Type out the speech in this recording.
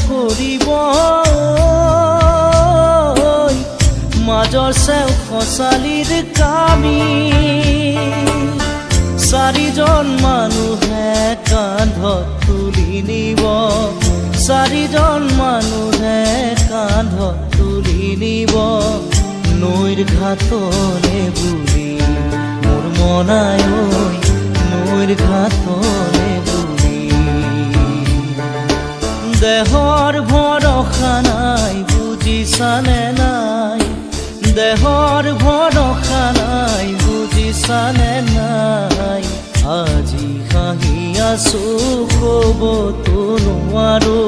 কৰিব মাজৰ চেও খচালিৰ কামি চাৰিজন মানুহে কান্ধত তুলি নিব চাৰিজন মানুহে কান্ধত তুলি নিব নৈৰ ঘাটলে বুলি মোৰ মনাই নৈৰ ঘাটলে বুলি দেহৰ ভৰসা নাই বুজিছানে নাই দেহৰ ভৰসা নাই বুজিছানে নাই আজি হাঁহি আছো ক'বতো নোৱাৰো